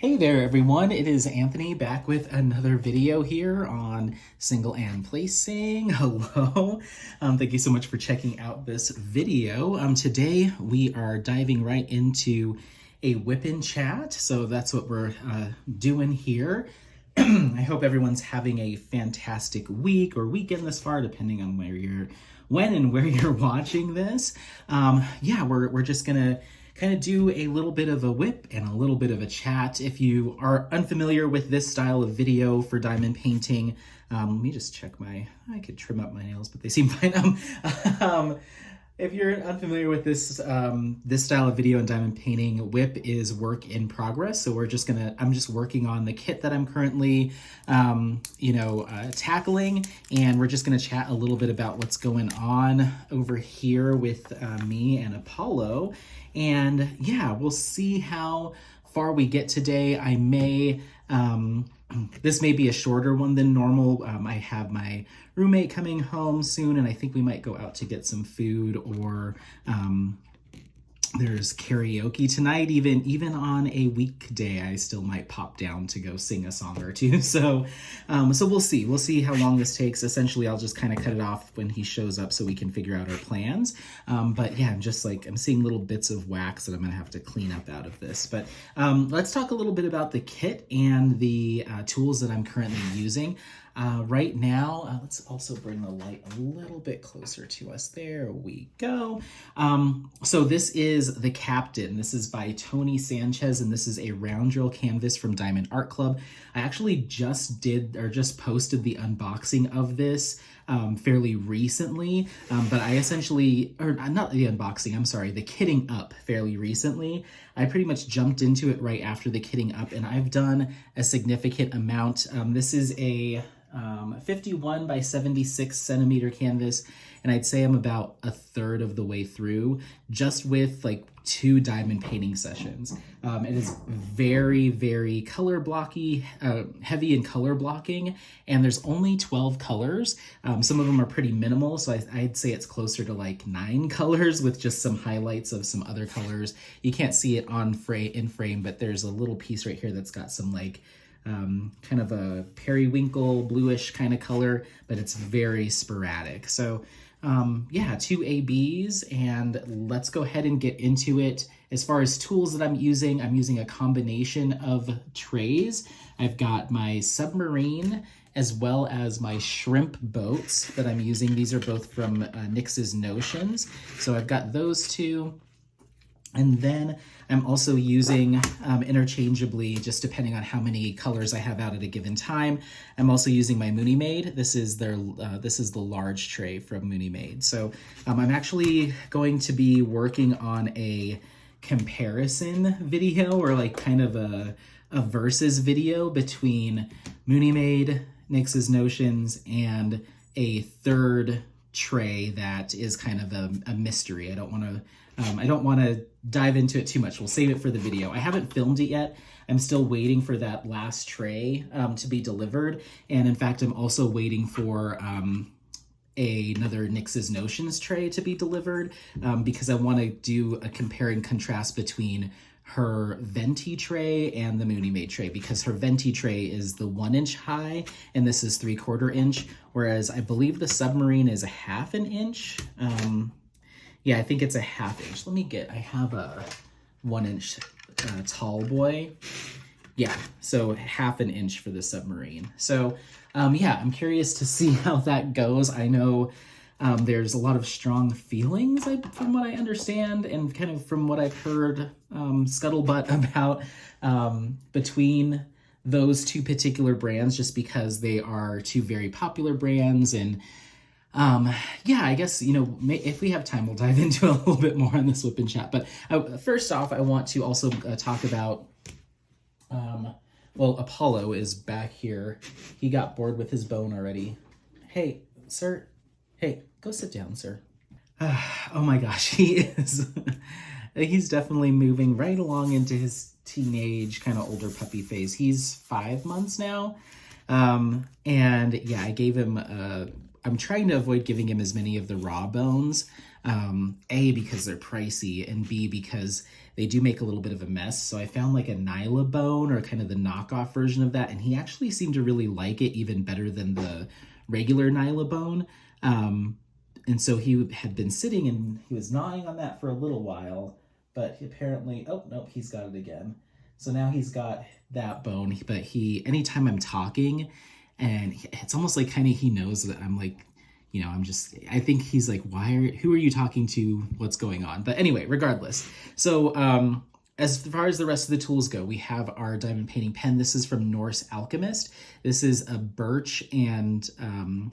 Hey there everyone, it is Anthony back with another video here on Single and Placing. Hello, thank you so much for checking out this video. Today we are diving right into a whip-in chat, so that's what we're doing here. I hope everyone's having a fantastic week or weekend this far, depending on when and where you're watching this. Yeah, we're just gonna kind of do a little bit of a whip and a little bit of a chat. If you are unfamiliar with this style of video for diamond painting, let me just check I could trim up my nails, but they seem fine. If you're unfamiliar with this this style of video in diamond painting, whip is work in progress. So I'm just working on the kit that I'm currently, tackling, and we're just gonna chat a little bit about what's going on over here with me and Apollo. And yeah, we'll see how far we get today. I may, this may be a shorter one than normal. I have my roommate coming home soon, and I think we might go out to get some food, or there's karaoke tonight. Even on a weekday, I still might pop down to go sing a song or two. So we'll see how long this takes. Essentially, I'll just kind of cut it off when he shows up so we can figure out our plans. But yeah, I'm seeing little bits of wax that I'm gonna have to clean up out of this. But let's talk a little bit about the kit and the tools that I'm currently using. Right now, let's also bring the light a little bit closer to us. There we go. So this is the Captain. This is by Tony Sanchez, and this is a round drill canvas from Diamond Art Club. I actually just posted the unboxing of this fairly recently, but I not the unboxing, I'm sorry, the kitting up fairly recently. I pretty much jumped into it right after the kitting up, and I've done a significant amount. This is a 51 by 76 centimeter canvas, and I'd say I'm about a third of the way through, just with like 2 diamond painting sessions. It is very, very color blocky, heavy in color blocking, and there's only 12 colors. Some of them are pretty minimal, so I'd say it's closer to like 9 colors with just some highlights of some other colors. You can't see it in frame, but there's a little piece right here that's got some like kind of a periwinkle bluish kind of color, but it's very sporadic. So yeah, 2 ABs, and let's go ahead and get into it. As far as tools that I'm using a combination of trays. I've got my submarine as well as my shrimp boats that I'm using. These are both from Nyx's Notions. So I've got those two. And then I'm also using interchangeably, just depending on how many colors I have out at a given time. I'm also using my Mooney Maid. This is the large tray from Mooney Maid. So I'm actually going to be working on a comparison video, or like kind of a versus video between Mooney Maid, Nyx's Notions, and a third tray that is kind of a mystery. I don't want to dive into it too much. We'll save it for the video. I haven't filmed it yet. I'm still waiting for that last tray to be delivered. And in fact, I'm also waiting for another Nyx's Notions tray to be delivered because I want to do a compare and contrast between her venti tray and the Mooney Maid tray, because her venti tray is the 1 inch high and this is 3/4 inch, whereas I believe the submarine is a 1/2 inch. Yeah, I think it's a 1/2 inch. I have a 1 inch tall boy. Yeah, so 1/2 inch for the submarine. So yeah, I'm curious to see how that goes. I know there's a lot of strong feelings from what I understand, and kind of from what I've heard scuttlebutt about between those 2 particular brands, just because they are 2 very popular brands. And yeah, I guess, if we have time, we'll dive into a little bit more on this whip-in chat. But first off, I want to also talk about, well, Apollo is back here. He got bored with his bone already. Hey, sir. Hey, go sit down, sir. Oh my gosh, he's definitely moving right along into his teenage, kind of older puppy phase. He's 5 months now. And yeah, I gave him I'm trying to avoid giving him as many of the raw bones A, because they're pricey, and B, because they do make a little bit of a mess. So I found like a Nylabone, or kind of the knockoff version of that, and he actually seemed to really like it even better than the regular Nylabone. And so he had been sitting and he was gnawing on that for a little while, but apparently, oh, nope, he's got it again. So now he's got that bone, but anytime I'm talking, and it's almost like kind of he knows that I'm like, I think he's like, who are you talking to? What's going on? But anyway, regardless. So, as far as the rest of the tools go, we have our diamond painting pen. This is from Norse Alchemist. This is a birch and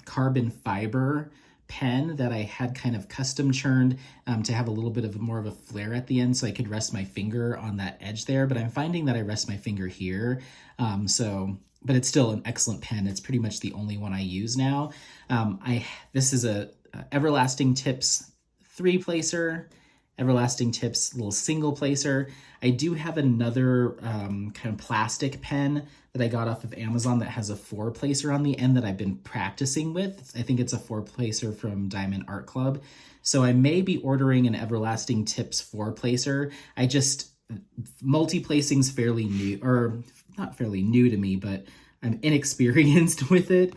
carbon fiber pen that I had kind of custom churned to have a little bit of more of a flare at the end, so I could rest my finger on that edge there. But I'm finding that I rest my finger here. But it's still an excellent pen. It's pretty much the only one I use now. This is a Everlasting Tips 3-placer, Everlasting Tips little single placer. I do have another kind of plastic pen that I got off of Amazon that has a 4-placer on the end that I've been practicing with. I think it's a 4-placer from Diamond Art Club. So I may be ordering an Everlasting Tips 4-placer. Multi-placing's fairly new, or not fairly new to me, but I'm inexperienced with it.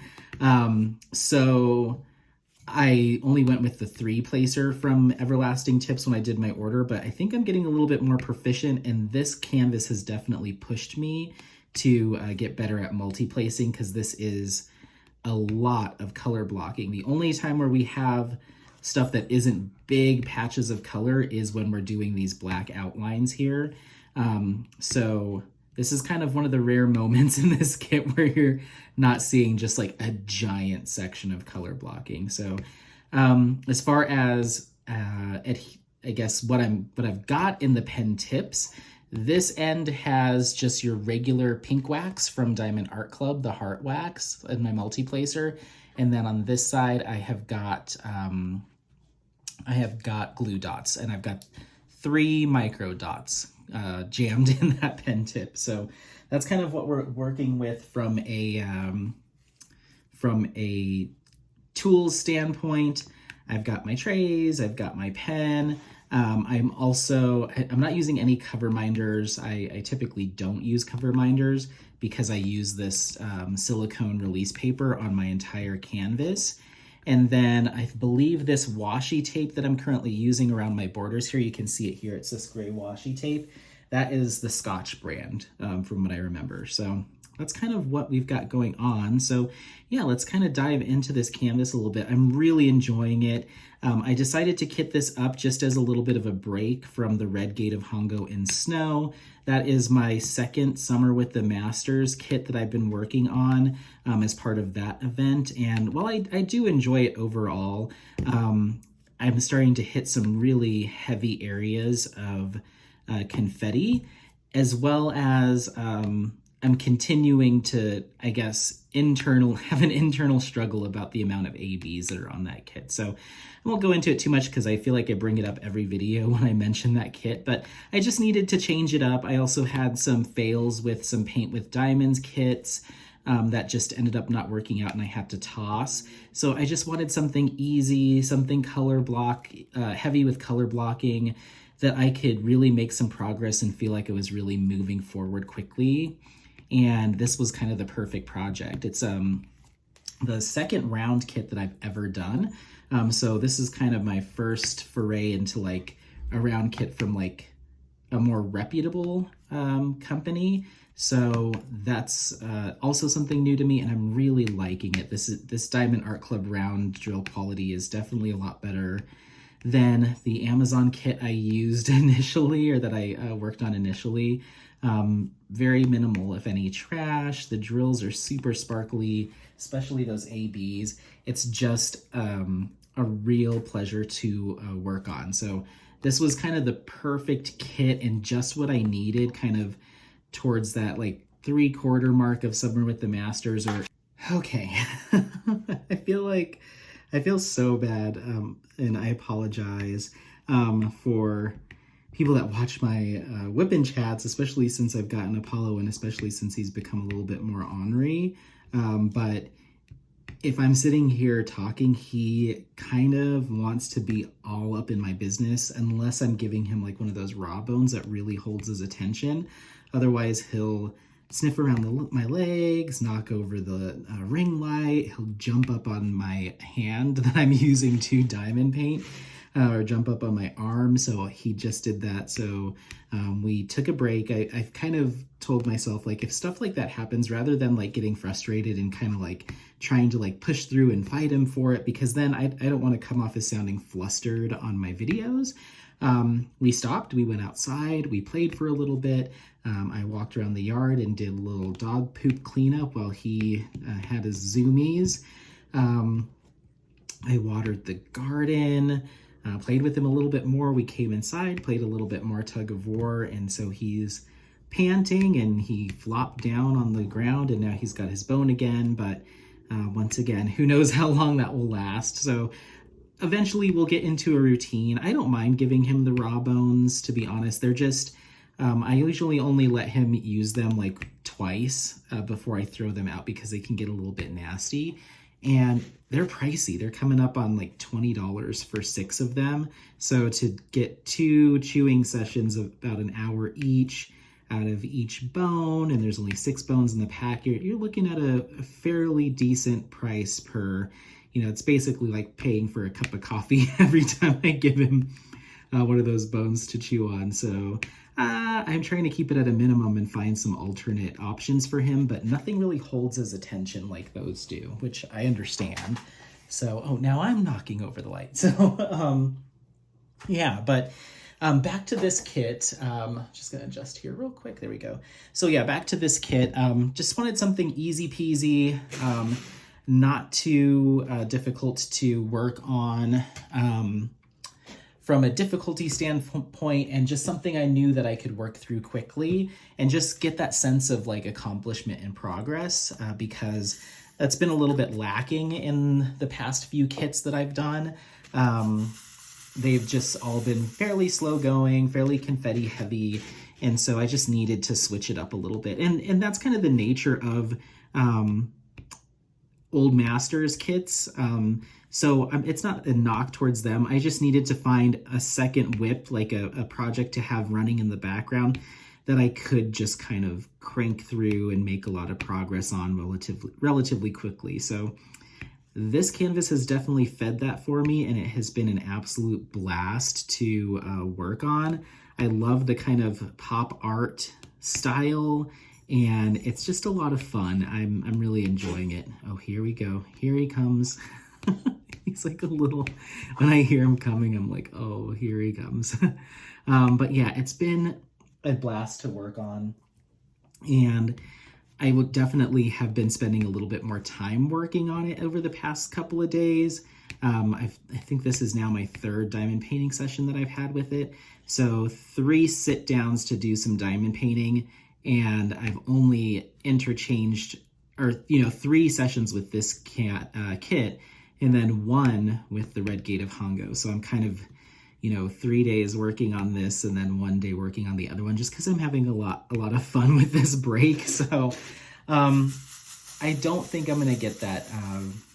So I only went with the 3-placer from Everlasting Tips when I did my order, but I think I'm getting a little bit more proficient, and this canvas has definitely pushed me to get better at multi-placing, because this is a lot of color blocking. The only time where we have stuff that isn't big patches of color is when we're doing these black outlines here. So this is kind of one of the rare moments in this kit where you're not seeing just like a giant section of color blocking. So as far as I guess what I've got in the pen tips, this end has just your regular pink wax from Diamond Art Club, the heart wax in my multi-placer. And then on this side, I have got glue dots, and I've got 3 micro dots jammed in that pen tip. So that's kind of what we're working with from a tools standpoint. I've got my trays, I've got my pen. I'm not using any cover minders. I typically don't use cover minders because I use this silicone release paper on my entire canvas. And then I believe this washi tape that I'm currently using around my borders here, you can see it here, it's this gray washi tape. That is the Scotch brand from what I remember. So that's kind of what we've got going on. So yeah, let's kind of dive into this canvas a little bit. I'm really enjoying it. I decided to kit this up just as a little bit of a break from the Red Gate of Hongo in Snow. That is my second Summer with the Masters kit that I've been working on as part of that event. And while I do enjoy it overall, I'm starting to hit some really heavy areas of confetti, as well as I'm continuing to, I guess, have an internal struggle about the amount of ABs that are on that kit. So I won't go into it too much because I feel like I bring it up every video when I mention that kit, but I just needed to change it up. I also had some fails with some Paint with Diamonds kits that just ended up not working out and I had to toss. So I just wanted something easy, something heavy with color blocking, that I could really make some progress and feel like it was really moving forward quickly. And this was kind of the perfect project. It's the second round kit that I've ever done. So this is kind of my first foray into like a round kit from like a more reputable company. So that's also something new to me, and I'm really liking it. This Diamond Art Club round drill quality is definitely a lot better than the Amazon kit I used initially, or that I worked on initially. Very minimal, if any, trash. The drills are super sparkly, especially those ABs. It's just a real pleasure to work on. So this was kind of the perfect kit and just what I needed kind of towards that like 3/4 mark of Summer with the Masters. Okay. I feel so bad, and I apologize for people that watch my whippin' chats, especially since I've gotten Apollo and especially since he's become a little bit more ornery. But if I'm sitting here talking, he kind of wants to be all up in my business unless I'm giving him like one of those raw bones that really holds his attention. Otherwise, he'll sniff around my legs, knock over the ring light, he'll jump up on my hand that I'm using to diamond paint, or jump up on my arm. So he just did that. So we took a break. I've kind of told myself, like, if stuff like that happens, rather than like getting frustrated and kind of like trying to like push through and fight him for it, because then I don't want to come off as sounding flustered on my videos. We stopped, we went outside, we played for a little bit. I walked around the yard and did a little dog poop cleanup while he had his zoomies. I watered the garden, played with him a little bit more. We came inside, played a little bit more tug of war, and so he's panting and he flopped down on the ground and now he's got his bone again. But once again, who knows how long that will last. So eventually we'll get into a routine. I don't mind giving him the raw bones, to be honest. They're just, I usually only let him use them like twice before I throw them out, because they can get a little bit nasty. And they're pricey. They're coming up on like $20 for 6 of them. So to get 2 chewing sessions of about an hour each out of each bone, and there's only 6 bones in the pack, you're looking at a fairly decent price per, it's basically like paying for a cup of coffee every time I give him one of those bones to chew on. So I'm trying to keep it at a minimum and find some alternate options for him, but nothing really holds his attention like those do, which I understand. So, oh, now I'm knocking over the light. So, yeah, but back to this kit. Just gonna adjust here real quick. There we go. So yeah, back to this kit. Just wanted something easy peasy, not too difficult to work on from a difficulty standpoint, and just something I knew that I could work through quickly and just get that sense of like accomplishment and progress, because that's been a little bit lacking in the past few kits that I've done. They've just all been fairly slow going, fairly confetti heavy, and so I just needed to switch it up a little bit. And that's kind of the nature of Old Masters kits. So it's not a knock towards them. I just needed to find a second whip, like a project to have running in the background that I could just kind of crank through and make a lot of progress on relatively quickly. So this canvas has definitely fed that for me, and it has been an absolute blast to work on. I love the kind of pop art style, and it's just a lot of fun. I'm really enjoying it. Oh, here we go. Here he comes. He's like a little, when I hear him coming, I'm like, oh, here he comes. But yeah, it's been a blast to work on. And I would definitely have been spending a little bit more time working on it over the past couple of days. I think this is now my 3rd diamond painting session that I've had with it. So 3 sit downs to do some diamond painting, and I've only interchanged, or 3 sessions with this kit, and then 1 with the Red Gate of Hongo. So I'm kind of, 3 days working on this and then 1 day working on the other one, just because I'm having a lot of fun with this break. So I don't think I'm going to get that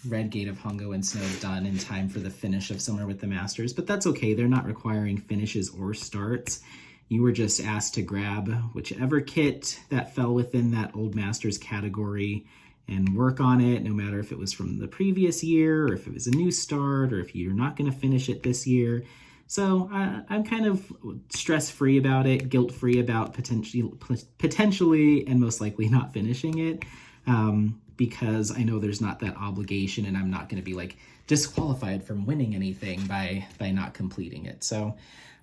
Red Gate of Hongo and Snow done in time for the finish of Summer with the Masters, but that's okay. They're not requiring finishes or starts. You were just asked to grab whichever kit that fell within that Old Masters category and work on it, no matter if it was from the previous year or if it was a new start or if you're not going to finish it this year. So I'm kind of stress-free about it, guilt-free about potentially and most likely not finishing it, because I know there's not that obligation, and I'm not going to be like disqualified from winning anything by not completing it. So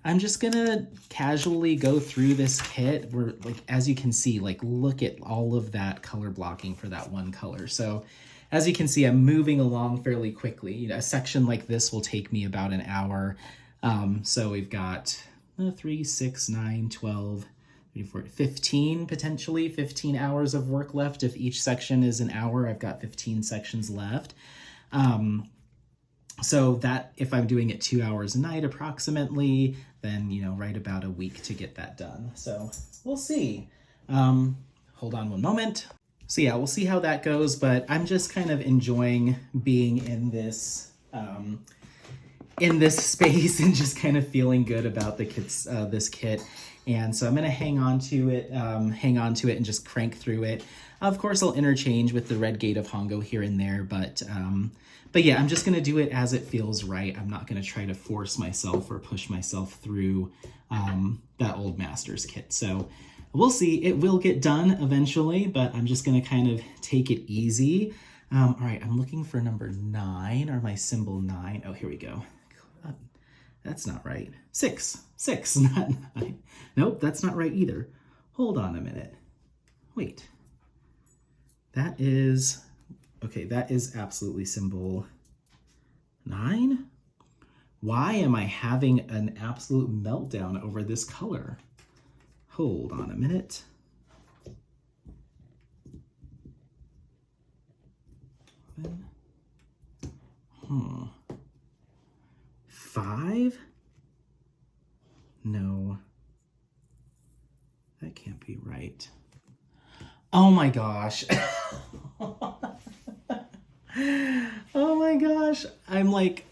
I'm just gonna casually go through this kit. We're like, as you can see, like look at all of that color blocking for that one color. So as you can see, I'm moving along fairly quickly. A section like this will take me about an hour. So we've got 3, 6, 9, 12, 15, potentially 15 hours of work left. If each section is an hour, I've got 15 sections left. So that, if I'm doing it 2 hours a night approximately, then, right about a week to get that done. So we'll see. Hold on one moment. So yeah, we'll see how that goes, but I'm just kind of enjoying being in this space and just kind of feeling good about the kits, this kit. And so I'm gonna hang on to it and just crank through it. Of course, I'll interchange with the Red Gate of Hongo here and there, but yeah, I'm just gonna do it as it feels right. I'm not gonna try to force myself or push myself through that old Masters kit. So we'll see. It will get done eventually, but I'm just gonna kind of take it easy. All right, I'm looking for number 9, or my symbol 9. Oh, here we go. That's not right. 6, not 9. Nope, that's not right either. Hold on a minute. Wait. That is, okay, that is absolutely symbol 9? Why am I having an absolute meltdown over this color? Hold on a minute. Hmm. 5? No. That can't be right. Oh my gosh. Oh my gosh. I'm like,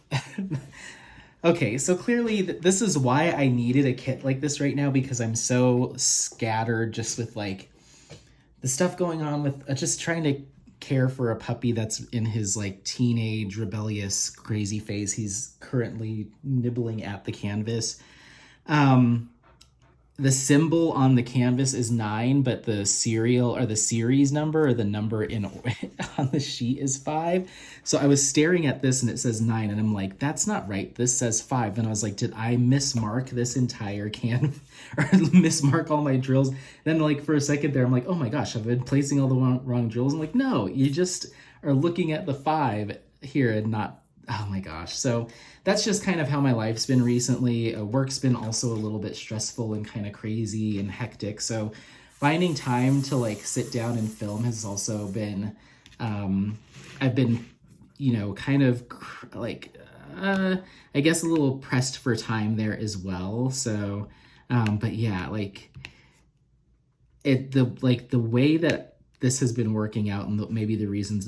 okay, so clearly this is why I needed a kit like this right now, because I'm so scattered just with like the stuff going on with just trying to care for a puppy that's in his like teenage rebellious crazy phase. He's currently nibbling at the canvas. The symbol on the canvas is 9, but the serial or the series number or the number in on the sheet is 5. So I was staring at this and it says 9, and I'm like, that's not right. This says 5. And I was like, did I mismark this entire canvas or mismark all my drills? Then like for a second there, I'm like, oh my gosh, I've been placing all the wrong drills. I'm like, no, you just are looking at the 5 here and not. Oh my gosh. So that's just kind of how my life's been recently. Work's been also a little bit stressful and kind of crazy and hectic. So finding time to like sit down and film has also been, I've been, kind of like, I guess a little pressed for time there as well. So, but yeah, like the way that this has been working out, and maybe the reason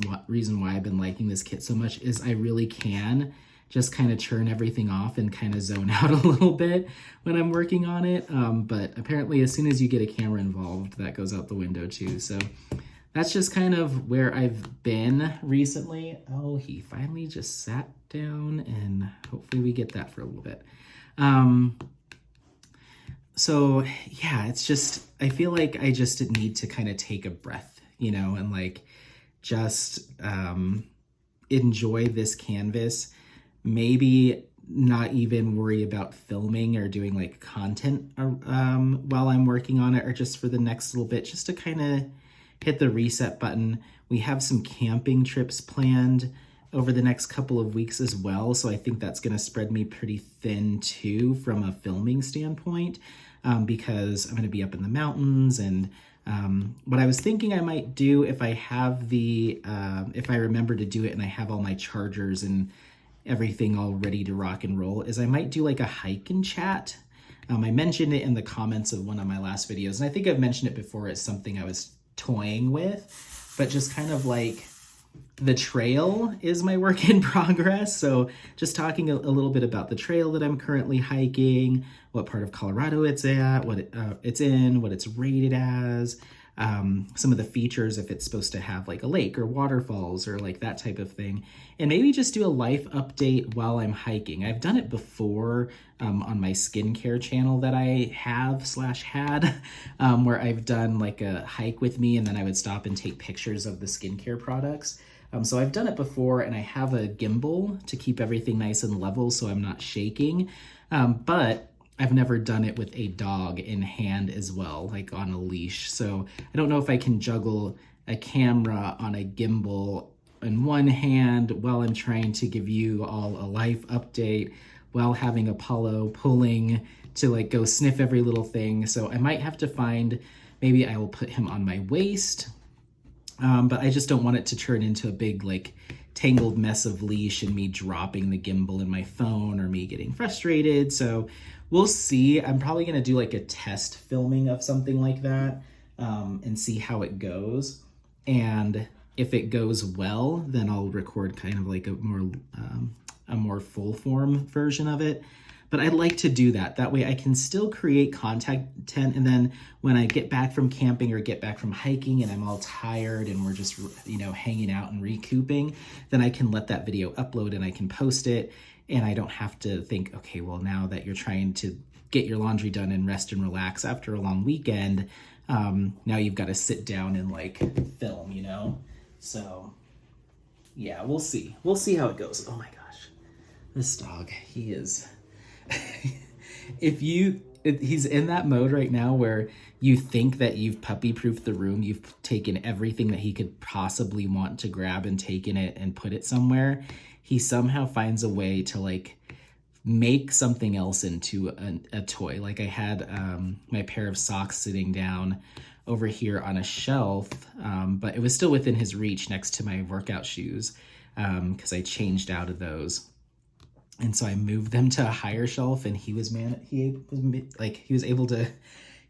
why I've been liking this kit so much is I really can just kind of turn everything off and kind of zone out a little bit when I'm working on it. But apparently as soon as you get a camera involved, that goes out the window too. So that's just kind of where I've been recently. Oh, he finally just sat down, and hopefully we get that for a little bit. So yeah, it's just, I feel like I just need to kind of take a breath, and like just enjoy this canvas. Maybe not even worry about filming or doing like content while I'm working on it, or just for the next little bit, just to kind of hit the reset button. We have some camping trips planned over the next couple of weeks as well, so I think that's going to spread me pretty thin too from a filming standpoint, because I'm going to be up in the mountains. And what I was thinking I might do, if I have if I remember to do it and I have all my chargers and everything all ready to rock and roll, is I might do like a hike and chat. I mentioned it in the comments of one of my last videos, and I think I've mentioned it before as something I was toying with, but just kind of like the trail is my work in progress. So just talking a little bit about the trail that I'm currently hiking, what part of Colorado it's at, what it's in, what it's rated as, some of the features, if it's supposed to have like a lake or waterfalls or like that type of thing, and maybe just do a life update while I'm hiking. I've done it before on my skincare channel that I had, where I've done like a hike with me, and then I would stop and take pictures of the skincare products. So I've done it before, and I have a gimbal to keep everything nice and level so I'm not shaking, but I've never done it with a dog in hand as well, like on a leash. So I don't know if I can juggle a camera on a gimbal in one hand while I'm trying to give you all a life update while having Apollo pulling to like go sniff every little thing. So I might have to find, maybe I will put him on my waist, but I just don't want it to turn into a big like tangled mess of leash and me dropping the gimbal in my phone or me getting frustrated. So we'll see. I'm probably going to do like a test filming of something like that, and see how it goes. And if it goes well, then I'll record kind of like a more full form version of it. But I like to do that. That way I can still create content, and then when I get back from camping or get back from hiking and I'm all tired and we're just, you know, hanging out and recouping, then I can let that video upload and I can post it, and I don't have to think, okay, well, now that you're trying to get your laundry done and rest and relax after a long weekend, now you've got to sit down and like film, you know? So yeah, we'll see. We'll see how it goes. Oh my gosh, this dog, he is... he's in that mode right now where you think that you've puppy proofed the room, you've taken everything that he could possibly want to grab and taken it and put it somewhere. He somehow finds a way to like make something else into a toy. Like I had my pair of socks sitting down over here on a shelf, but it was still within his reach next to my workout shoes, because I changed out of those. And so I moved them to a higher shelf, and he was able to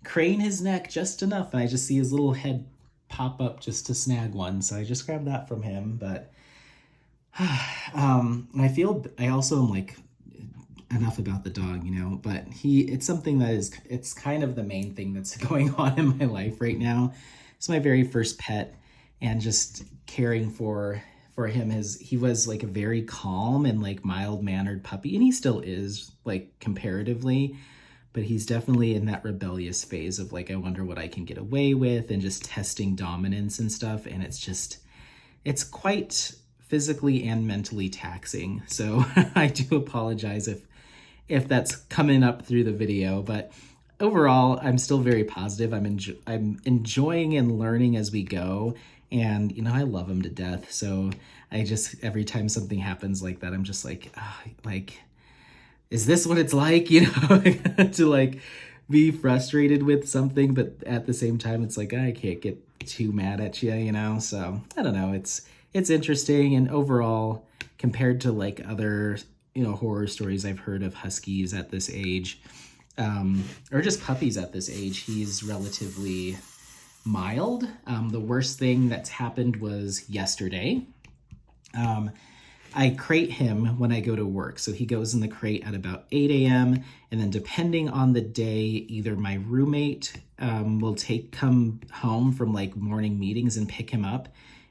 crane his neck just enough, and I just see his little head pop up just to snag one. So I just grabbed that from him. But I also am like, enough about the dog, you know, but it's something that it's kind of the main thing that's going on in my life right now. It's my very first pet, and just caring for him, he was like a very calm and like mild-mannered puppy, and he still is, like, comparatively, but he's definitely in that rebellious phase of like, I wonder what I can get away with, and just testing dominance and stuff. And it's quite physically and mentally taxing. So I do apologize if that's coming up through the video, but overall, I'm still very positive. I'm enjoying and learning as we go. And, you know, I love him to death. So I just, every time something happens like that, I'm just like, like, is this what it's like, you know, to like be frustrated with something, but at the same time, it's like, I can't get too mad at you, you know? So I don't know. It's interesting. And overall, compared to like other, you know, horror stories I've heard of huskies at this age, or just puppies at this age, he's relatively mild. The worst thing that's happened was yesterday. I crate him when I go to work. So he goes in the crate at about 8 a.m. And then depending on the day, either my roommate will come home from like morning meetings and pick him up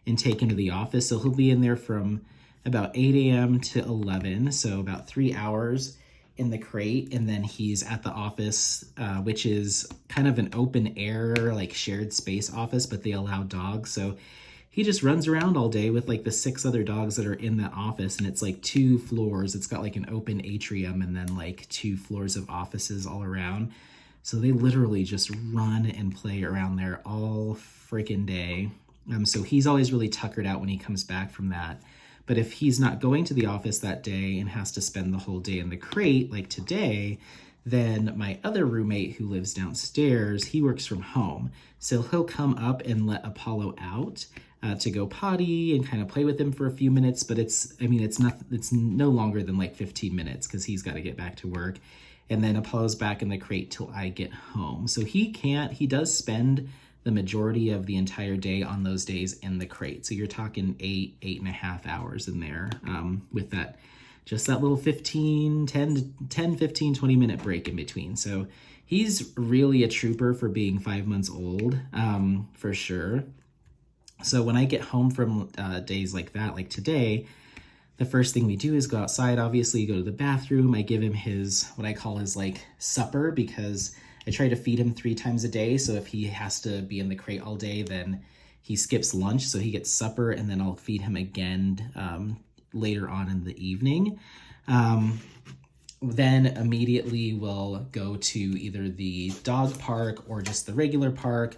and take him to the office. So he'll be in there from about 8 a.m. to 11. So about 3 hours in the crate, and then he's at the office, which is kind of an open air, like shared space office, but they allow dogs. So he just runs around all day with like the 6 other dogs that are in that office, and it's like 2 floors. It's got like an open atrium and then like 2 floors of offices all around. So they literally just run and play around there all freaking day. So he's always really tuckered out when he comes back from that. But if he's not going to the office that day and has to spend the whole day in the crate, like today, then my other roommate who lives downstairs, he works from home. So he'll come up and let Apollo out to go potty and kind of play with him for a few minutes. But it's no longer than like 15 minutes because he's got to get back to work. And then Apollo's back in the crate till I get home. So he does spend the majority of the entire day on those days in the crate. So you're talking 8.5 hours in there, with that little 10, 15, 20 minute break in between. So he's really a trooper for being 5 months old, for sure. So when I get home from days like that, like today, the first thing we do is go outside, obviously go to the bathroom. I give him what I call his like supper, because I try to feed him 3 times a day. So if he has to be in the crate all day, then he skips lunch. So he gets supper, and then I'll feed him again later on in the evening. Then immediately we'll go to either the dog park or just the regular park,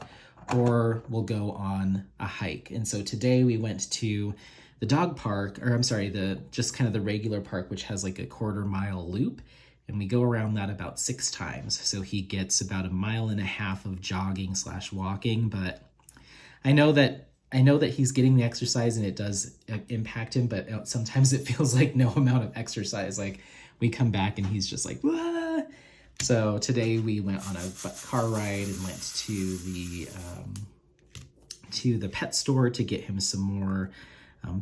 or we'll go on a hike. And so today we went to the dog park, or I'm sorry, just kind of the regular park, which has like a 1/4 mile loop. And we go around that about 6 times. So he gets about 1.5 miles of jogging / walking. But I know that he's getting the exercise and it does impact him, but sometimes it feels like no amount of exercise. Like we come back and he's just like, wah! So today we went on a car ride and went to to the pet store to get him some more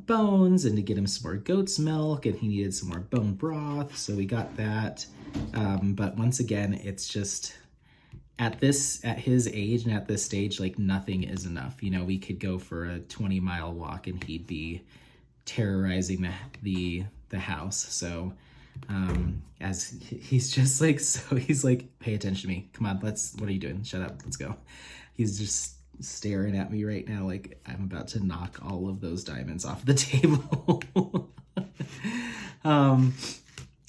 bones and to get him some more goat's milk, and he needed some more bone broth, so we got that. But once again, it's just at his age and at this stage, like nothing is enough. You know, we could go for a 20-mile walk and he'd be terrorizing the house. So as he's just like, so he's like, pay attention to me, come on, what are you doing, shut up, let's go. He's just staring at me right now like I'm about to knock all of those diamonds off the table.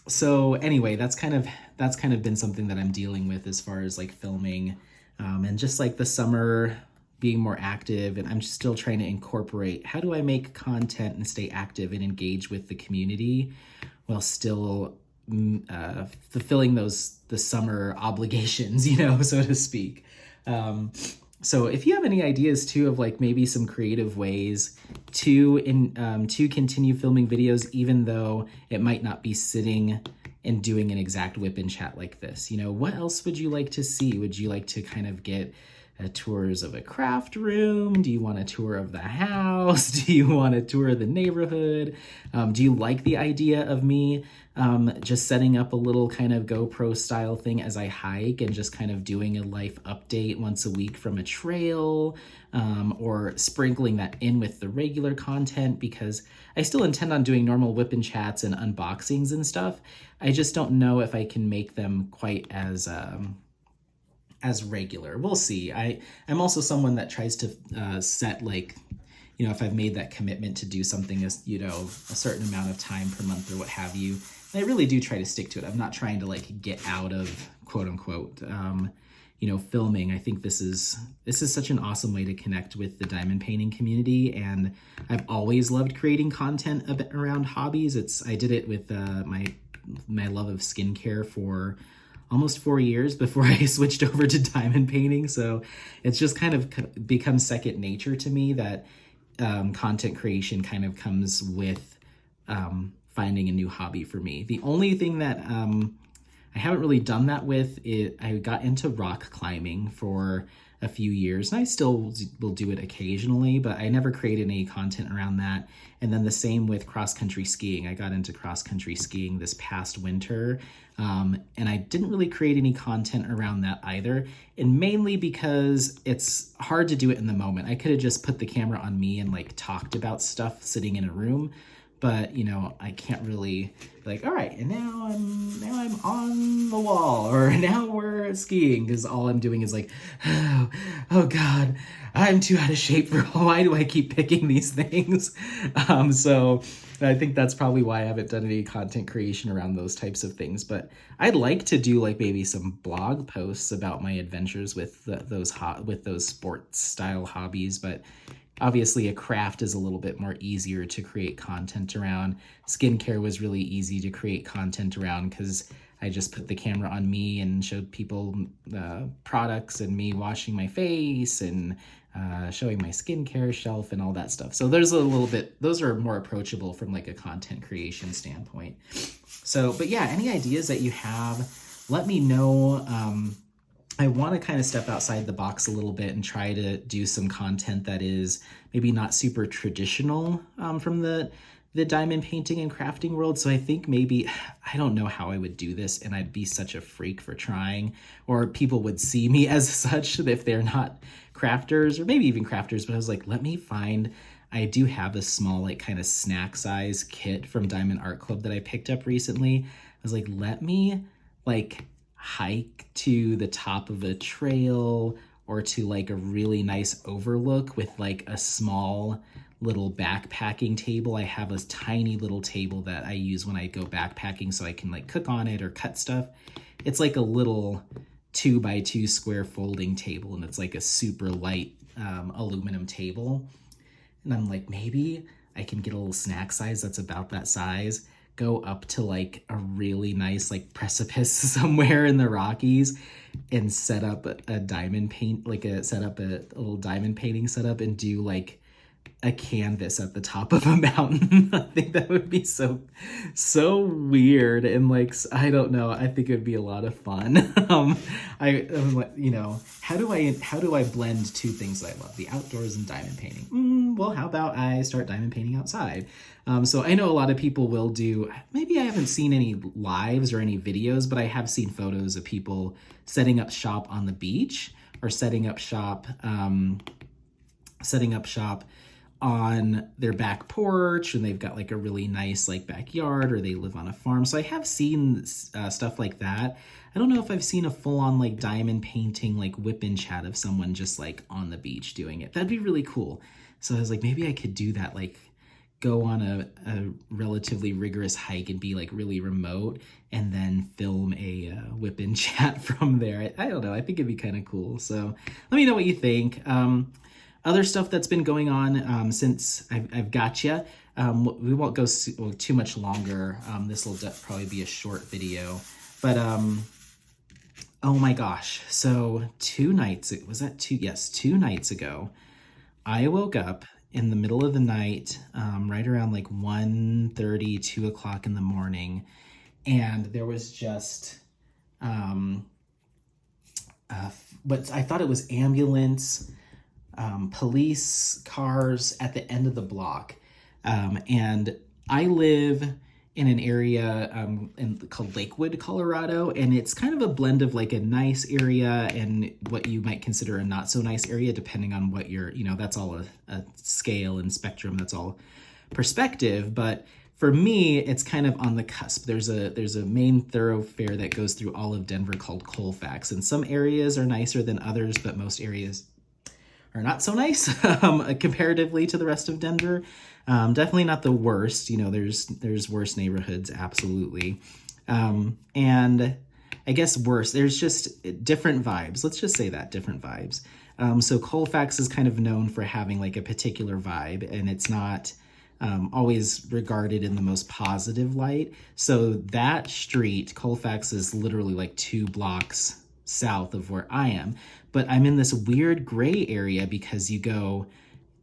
So anyway, that's kind of been something that I'm dealing with as far as like filming, and just like the summer being more active, and I'm just still trying to incorporate how do I make content and stay active and engage with the community while still fulfilling the summer obligations, you know, so to speak. So if you have any ideas too of like maybe some creative ways to continue filming videos, even though it might not be sitting and doing an exact whip and chat like this, you know, what else would you like to see? Would you like to kind of get tours of a craft room? Do you want a tour of the house? Do you want a tour of the neighborhood? Do you like the idea of me just setting up a little kind of GoPro style thing as I hike and just kind of doing a life update once a week from a trail, or sprinkling that in with the regular content, because I still intend on doing normal whip and chats and unboxings and stuff. I just don't know if I can make them quite as regular. We'll see. I'm also someone that tries to set, like, you know, if I've made that commitment to do something as, you know, a certain amount of time per month or what have you, and I really do try to stick to it. I'm not trying to like get out of quote unquote, you know, filming. I think this is such an awesome way to connect with the diamond painting community, and I've always loved creating content around hobbies. I did it with my love of skincare for almost 4 years before I switched over to diamond painting. So it's just kind of become second nature to me that content creation kind of comes with finding a new hobby for me. The only thing that I haven't really done that with I got into rock climbing for a few years, and I still will do it occasionally, but I never created any content around that. And then the same with cross-country skiing. I got into cross-country skiing this past winter, and I didn't really create any content around that either, and mainly because it's hard to do it in the moment. I could have just put the camera on me and like talked about stuff sitting in a room, but you know, I can't really be like, all right, and now I'm on the wall, or now we're skiing, because all I'm doing is like, oh God, I'm too out of shape for, why do I keep picking these things? So I think that's probably why I haven't done any content creation around those types of things. But I'd like to do like maybe some blog posts about my adventures with those sports style hobbies, but obviously a craft is a little bit more easier to create content around. Skincare was really easy to create content around because I just put the camera on me and showed people products and me washing my face and showing my skincare shelf and all that stuff. So those are more approachable from like a content creation standpoint. So, but yeah, any ideas that you have, let me know. I want to kind of step outside the box a little bit and try to do some content that is maybe not super traditional from the diamond painting and crafting world. So I think maybe, I don't know how I would do this, and I'd be such a freak for trying, or people would see me as such if they're not crafters, or maybe even crafters. But I was like, I do have a small like kind of snack size kit from Diamond Art Club that I picked up recently. I was like, let me like hike to the top of a trail or to like a really nice overlook with like a small little backpacking table. I have a tiny little table that I use when I go backpacking so I can like cook on it or cut stuff. It's like a little 2x2 square folding table, and it's like a super light aluminum table. And I'm like, maybe I can get a little snack size that's about that size, go up to like a really nice like precipice somewhere in the Rockies and set up a diamond paint, set up a little diamond painting setup and do like a canvas at the top of a mountain. I think that would be so weird, and like I don't know. I think it'd be a lot of fun. I'm like, how do I blend two things that I love, the outdoors and diamond painting? Well, how about I start diamond painting outside? So I know a lot of people will do. Maybe I haven't seen any lives or any videos, but I have seen photos of people setting up shop on the beach or setting up shop on their back porch, and they've got like a really nice like backyard, or they live on a farm. So I have seen stuff like that. I don't know if I've seen a full-on like diamond painting like whip and chat of someone just like on the beach doing it. That'd be really cool. So I was like, maybe I could do that, like go on a relatively rigorous hike and be like really remote, and then film a whip and chat from there. I don't know. I think it'd be kind of cool. So let me know what you think. Other stuff that's been going on since I've got you. We won't go too much longer. This will probably be a short video, but oh my gosh. So 2 nights ago, I woke up in the middle of the night, right around like 1:30, 2 o'clock in the morning, and there was just what I thought it was ambulance, police cars at the end of the block. And I live in an area called Lakewood, Colorado, and it's kind of a blend of like a nice area and what you might consider a not so nice area, depending on what that's all a scale and spectrum, that's all perspective. But for me, it's kind of on the cusp. There's a main thoroughfare that goes through all of Denver called Colfax, and some areas are nicer than others, but most areas are not so nice comparatively to the rest of Denver. Definitely not the worst. There's worse neighborhoods, absolutely. And I guess worse. There's just different vibes. Let's just say that, different vibes. So Colfax is kind of known for having like a particular vibe, and it's not always regarded in the most positive light. So that street, Colfax, is literally like 2 blocks south of where I am. But I'm in this weird gray area because you go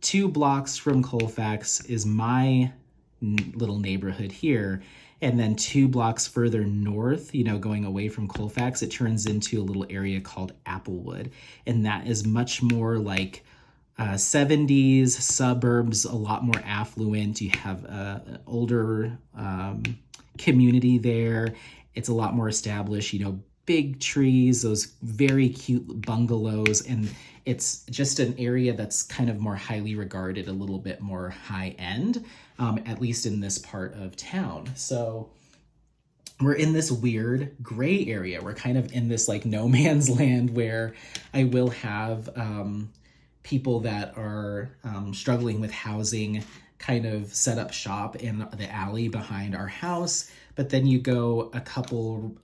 2 blocks from Colfax is my little neighborhood here. And then 2 blocks further north, going away from Colfax, it turns into a little area called Applewood. And that is much more like 70s suburbs, a lot more affluent. You have an older community there. It's a lot more established, big trees, those very cute bungalows, and it's just an area that's kind of more highly regarded, a little bit more high end, at least in this part of town. So we're in this weird gray area. We're kind of in this like no man's land where I will have people that are struggling with housing kind of set up shop in the alley behind our house. But then you go a couple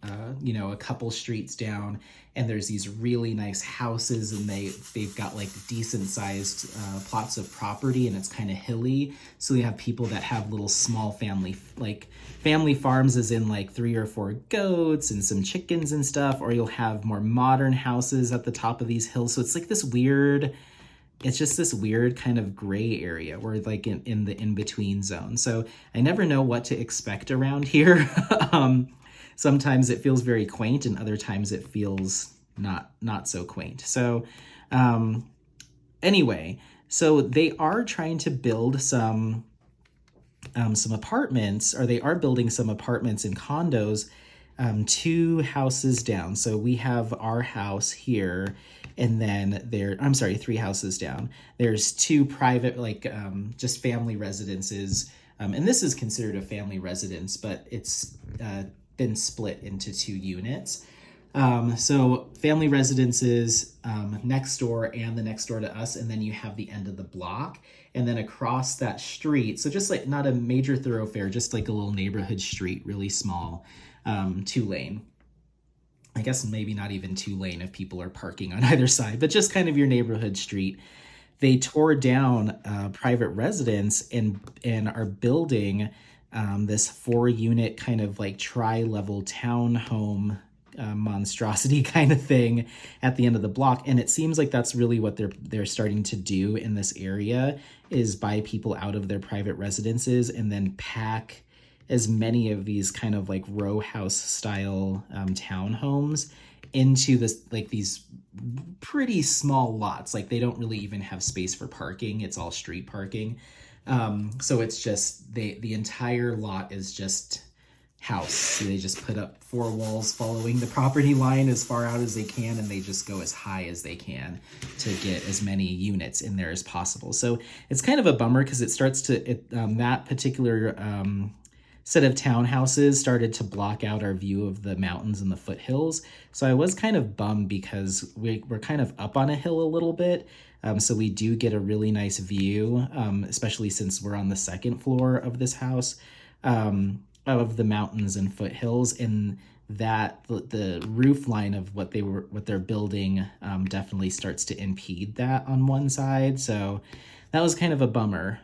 streets down, and there's these really nice houses, and they've got like decent sized plots of property, and it's kind of hilly. So you have people that have little small family farms, as in like 3 or 4 goats and some chickens and stuff, or you'll have more modern houses at the top of these hills. So it's like it's just this weird kind of gray area. We're like in the in-between zone. So I never know what to expect around here. Sometimes it feels very quaint, and other times it feels not so quaint. So anyway, so they are trying to build some apartments, or they are building some apartments and condos 2 houses down. So we have our house here, and then 3 houses down. There's 2 private, just family residences. And this is considered a family residence, but it's been split into 2 units. So family residences next door, and the next door to us, and then you have the end of the block. And then across that street, so just like not a major thoroughfare, just like a little neighborhood street, really small, 2-lane. I guess maybe not even 2-lane if people are parking on either side, but just kind of your neighborhood street. They tore down private residence and are building this 4-unit kind of like tri-level townhome monstrosity kind of thing at the end of the block. And it seems like that's really what they're starting to do in this area, is buy people out of their private residences and then pack as many of these kind of like row house style townhomes into this, like these pretty small lots. Like they don't really even have space for parking. It's all street parking. So it's just the entire lot is just house. So they just put up 4 walls following the property line as far out as they can, and they just go as high as they can to get as many units in there as possible. So it's kind of a bummer because it starts to that particular set of townhouses started to block out our view of the mountains and the foothills. So I was kind of bummed because we're kind of up on a hill a little bit. So we do get a really nice view, especially since we're on the 2nd floor of this house, of the mountains and foothills, and that the roof line of what they're building definitely starts to impede that on one side. So that was kind of a bummer.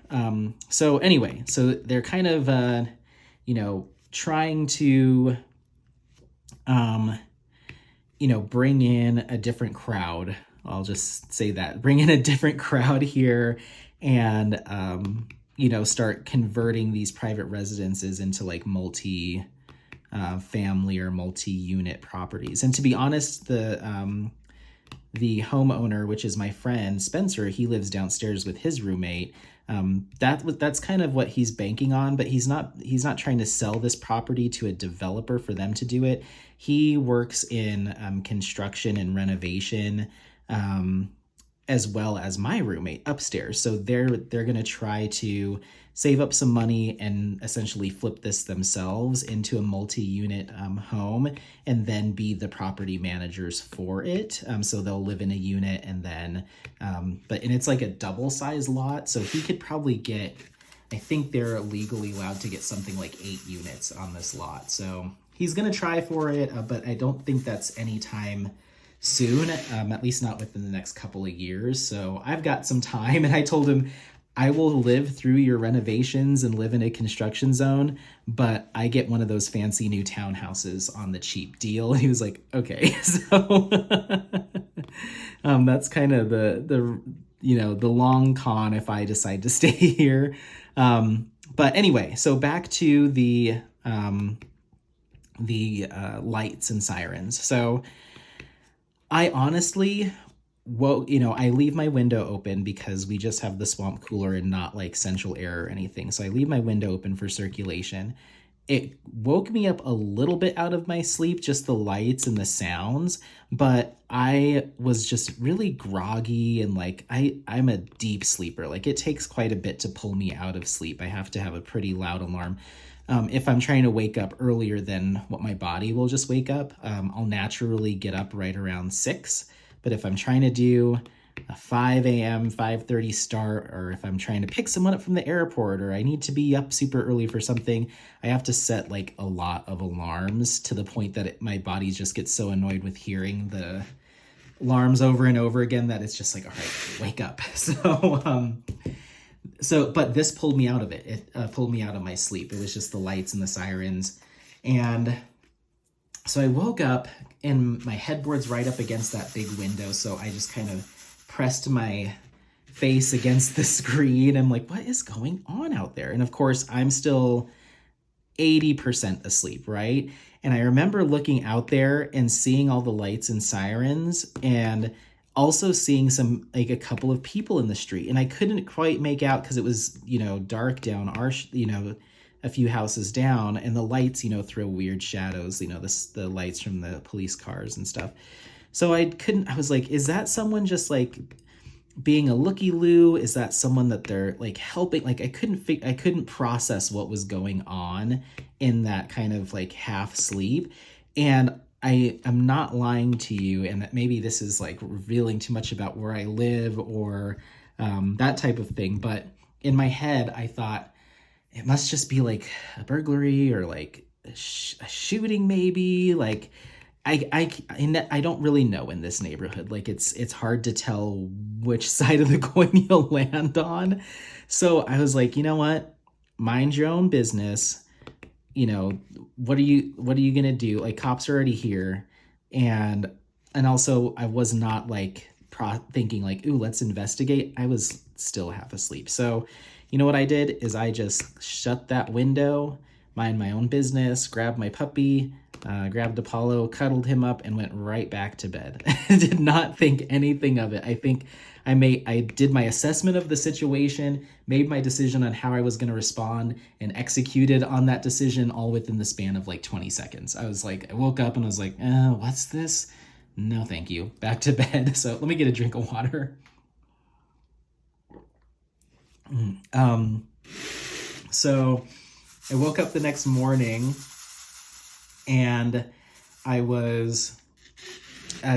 So anyway, so they're kind of trying to bring in a different crowd. I'll just say that, bring in a different crowd here, and start converting these private residences into like multi family or multi-unit properties. And to be honest, the homeowner, which is my friend Spencer, he lives downstairs with his roommate. That's kind of what he's banking on, but he's not trying to sell this property to a developer for them to do it. He works in construction and renovation, as well as my roommate upstairs. So they're going to try to save up some money and essentially flip this themselves into a multi-unit home, and then be the property managers for it. So they'll live in a unit, and then and it's like a double-sized lot, so he could probably get, I think they're legally allowed to get something like 8 units on this lot. So he's going to try for it, but I don't think that's anytime soon, at least not within the next couple of years. So I've got some time, and I told him I will live through your renovations and live in a construction zone, but I get one of those fancy new townhouses on the cheap deal. And he was like, okay. So that's kind of the long con if I decide to stay here. But anyway, so back to the lights and sirens. So I honestly, I leave my window open because we just have the swamp cooler and not like central air or anything. So I leave my window open for circulation. It woke me up a little bit out of my sleep, just the lights and the sounds, but I was just really groggy, and like I'm a deep sleeper. Like it takes quite a bit to pull me out of sleep. I have to have a pretty loud alarm. If I'm trying to wake up earlier than what my body will just wake up, I'll naturally get up right around 6. But if I'm trying to do a 5 a.m., 5:30 start, or if I'm trying to pick someone up from the airport, or I need to be up super early for something, I have to set like a lot of alarms, to the point that my body just gets so annoyed with hearing the alarms over and over again that it's just like, all right, wake up. But this pulled me out of it. It pulled me out of my sleep. It was just the lights and the sirens. And so I woke up, and my headboard's right up against that big window. So I just kind of pressed my face against the screen. I'm like, what is going on out there? And of course, I'm still 80% asleep, right? And I remember looking out there and seeing all the lights and sirens, and also seeing a couple of people in the street. And I couldn't quite make out because it was, dark down our, a few houses down, and the lights, throw weird shadows, the lights from the police cars and stuff. So I was like, is that someone just like being a looky-loo? Is that someone that they're like helping? Like I couldn't process what was going on in that kind of like half sleep. And I am not lying to you, and that maybe this is like revealing too much about where I live or that type of thing. But in my head, I thought it must just be like a burglary or like a shooting, maybe. Like I don't really know in this neighborhood. Like it's hard to tell which side of the coin you'll land on. So I was like, you know what? Mind your own business. What are you gonna do? Like, cops are already here. and also I was not like thinking like, ooh, let's investigate. I was still half asleep. So you know what I did is I just shut that window, mind my own business, grabbed my puppy, grabbed Apollo, cuddled him up, and went right back to bed. Did not think anything of it. I think I did my assessment of the situation, made my decision on how I was going to respond, and executed on that decision all within the span of like 20 seconds. I was like, I woke up and I was like, what's this? No, thank you. Back to bed. So let me get a drink of water. Um, so I woke up the next morning and I was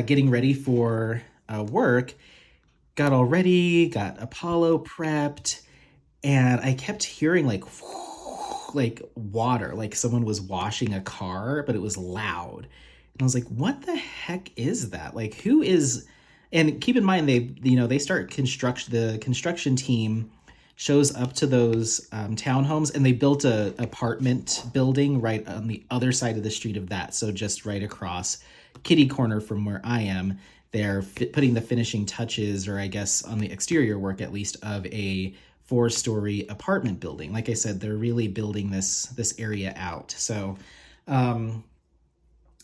getting ready for work, got all ready, got Apollo prepped, and I kept hearing like water, like someone was washing a car, but it was loud. And I was like, what the heck is that? Like, who is, and keep in mind, they start the construction team shows up to those townhomes, and they built a apartment building right on the other side of the street of that. So just right across kitty corner from where I am, they're putting the finishing touches, or I guess on the exterior work at least, of a 4-story apartment building. Like I said, they're really building this area out. So I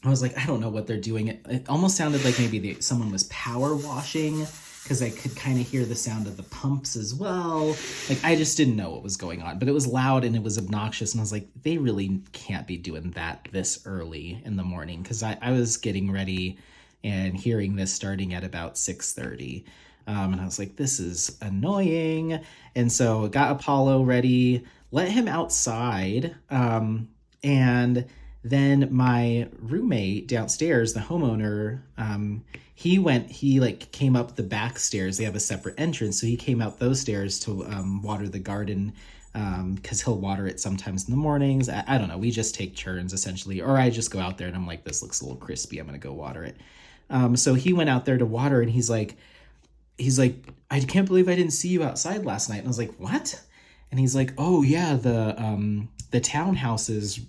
was like, I don't know what they're doing. It almost sounded like maybe someone was power washing, because I could kind of hear the sound of the pumps as well. Like, I just didn't know what was going on, but it was loud and it was obnoxious. And I was like, they really can't be doing that this early in the morning, because I was getting ready and hearing this starting at about 6:30. And I was like, this is annoying. And so got Apollo ready, let him outside. And then my roommate downstairs, the homeowner, he like came up the back stairs. They have a separate entrance. So he came out those stairs to water the garden, because he'll water it sometimes in the mornings. I don't know. We just take turns essentially. Or I just go out there and I'm like, this looks a little crispy, I'm going to go water it. So he went out there to water, and he's like, I can't believe I didn't see you outside last night. And I was like, what? And he's like, oh yeah, the townhouses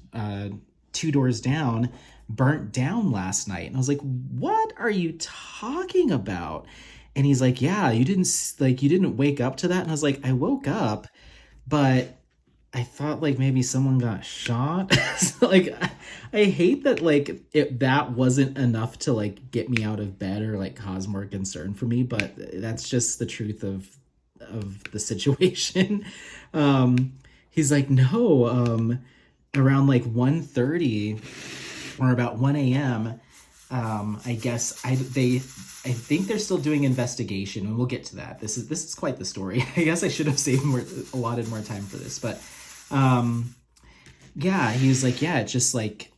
2 doors down burnt down last night. And I was like, what are you talking about? And he's like, yeah, you didn't wake up to that. And I was like, I woke up, but I thought like maybe someone got shot. So, like, I hate that like that wasn't enough to like get me out of bed or like cause more concern for me, but that's just the truth of the situation. He's like, no, around like 1:30 or about 1 a.m. I guess I think they're still doing investigation, and we'll get to that. This is quite the story. I guess I should have allotted more time for this, but yeah, he was like, yeah, it just like